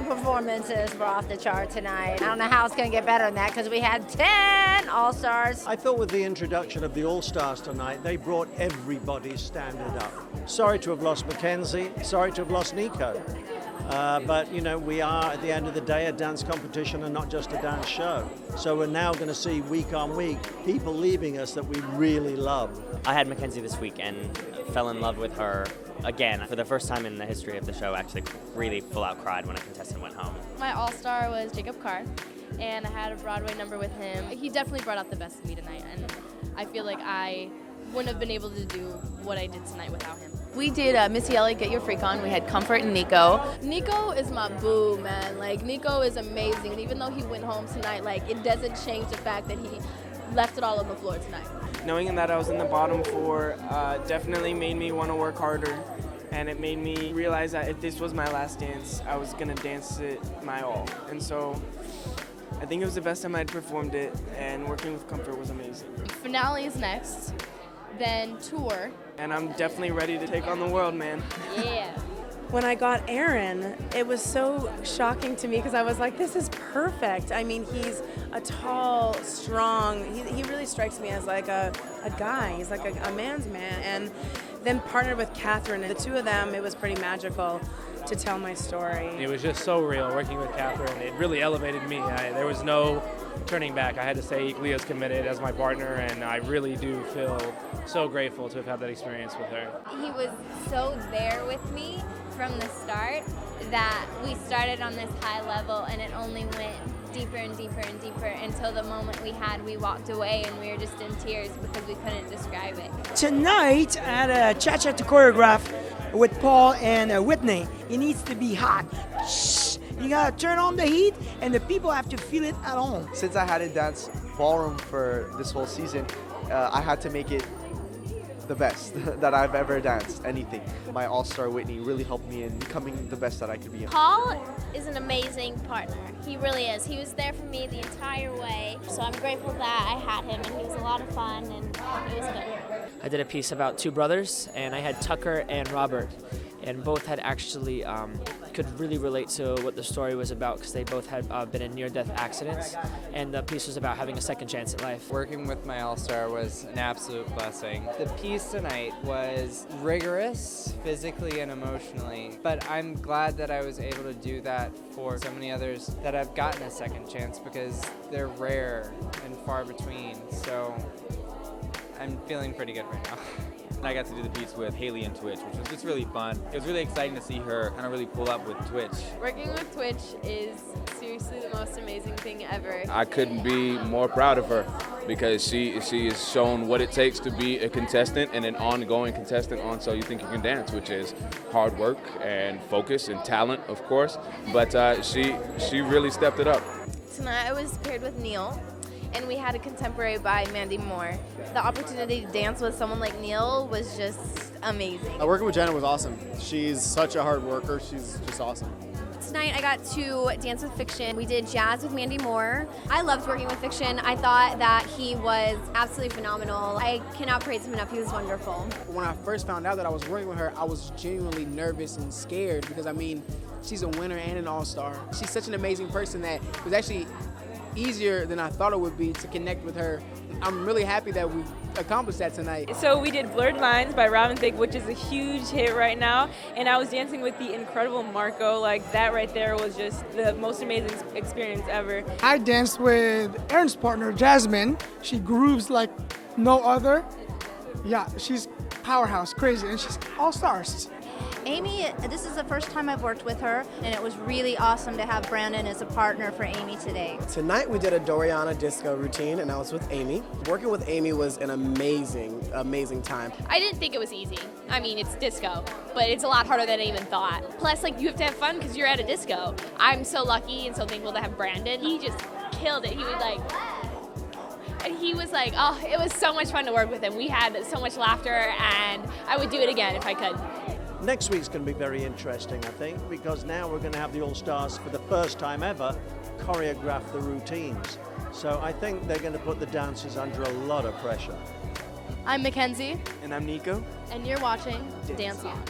performances were off the chart tonight. I don't know how it's going to get better than that because we had 10 All-Stars. I thought with the introduction of the All-Stars tonight, they brought everybody's standard up. Sorry to have lost Mackenzie, sorry to have lost Nico. But, you know, we are, at the end of the day, a dance competition and not just a dance show. So we're now going to see week on week people leaving us that we really love. I had Mackenzie this week and fell in love with her again for the first time in the history of the show. Actually really full out cried when a contestant went home. My all-star was Jacob Carr, and I had a Broadway number with him. He definitely brought out the best in me tonight, and I feel like I wouldn't have been able to do what I did tonight without him. We did Missy Elliott, Get Your Freak On. We had Comfort and Nico. Nico is my boo, man. Like, Nico is amazing. And even though he went home tonight, like, it doesn't change the fact that he left it all on the floor tonight. Knowing that I was in the bottom four definitely made me want to work harder. And it made me realize that if this was my last dance, I was going to dance it my all. And so I think it was the best time I'd performed it, and working with Comfort was amazing. Finale is next, then tour. And I'm definitely ready to take on the world, man. Yeah. When I got Aaron, it was so shocking to me because I was like, this is perfect. I mean, he's a tall, strong, he really strikes me as like a guy. He's like a man's man. And then partnered with Catherine, and the two of them, it was pretty magical to tell my story. It was just so real working with Catherine. It really elevated me. There was no turning back. I had to say Leah's committed as my partner, and I really do feel so grateful to have had that experience with her. He was so there with me from the start that we started on this high level, and it only went deeper and deeper and deeper until the moment we walked away and we were just in tears because we couldn't describe it. Tonight, I had a cha-cha to choreograph with Paul and Whitney. It needs to be hot. Shh. You gotta turn on the heat, and the people have to feel it at home. Since I hadn't danced ballroom for this whole season, I had to make it the best that I've ever danced, anything. My all-star Whitney really helped me in becoming the best that I could be. Paul is an amazing partner. He really is. He was there for me the entire way. So I'm grateful that I had him, and he was a lot of fun, and it was good. I did a piece about two brothers, and I had Tucker and Robert, and both had actually could really relate to what the story was about because they both had been in near-death accidents, and the piece was about having a second chance at life. Working with my all-star was an absolute blessing. The piece tonight was rigorous physically and emotionally, but I'm glad that I was able to do that for so many others that have gotten a second chance because they're rare and far between, so I'm feeling pretty good right now. I got to do the piece with Haley and Twitch, which was just really fun. It was really exciting to see her kind of really pull up with Twitch. Working with Twitch is seriously the most amazing thing ever. I couldn't be more proud of her because she has shown what it takes to be a contestant and an ongoing contestant on So You Think You Can Dance, which is hard work and focus and talent, of course. But she really stepped it up. Tonight I was paired with Neil, and we had a contemporary by Mandy Moore. The opportunity to dance with someone like Neil was just amazing. Working with Jenna was awesome. She's such a hard worker. She's just awesome. Tonight I got to dance with Fiction. We did jazz with Mandy Moore. I loved working with Fiction. I thought that he was absolutely phenomenal. I cannot praise him enough. He was wonderful. When I first found out that I was working with her, I was genuinely nervous and scared because, I mean, she's a winner and an all-star. She's such an amazing person that it was actually easier than I thought it would be to connect with her. I'm really happy that we accomplished that tonight. So we did Blurred Lines by Robin Thicke, which is a huge hit right now, and I was dancing with the incredible Marco. Like, that right there was just the most amazing experience ever. I danced with Aaron's partner, Jasmine. She grooves like no other. Yeah, she's powerhouse, crazy, and she's all stars. Amy, this is the first time I've worked with her, and it was really awesome to have Brandon as a partner for Amy today. Tonight we did a Doriana disco routine, and I was with Amy. Working with Amy was an amazing, amazing time. I didn't think it was easy. I mean, it's disco, but it's a lot harder than I even thought. Plus, like, you have to have fun because you're at a disco. I'm so lucky and so thankful to have Brandon. He just killed it. He was like... And he was like, oh, it was so much fun to work with him. We had so much laughter, and I would do it again if I could. Next week's going to be very interesting, I think, because now we're going to have the All-Stars for the first time ever choreograph the routines. So I think they're going to put the dancers under a lot of pressure. I'm Mackenzie. And I'm Nico. And you're watching Dance On.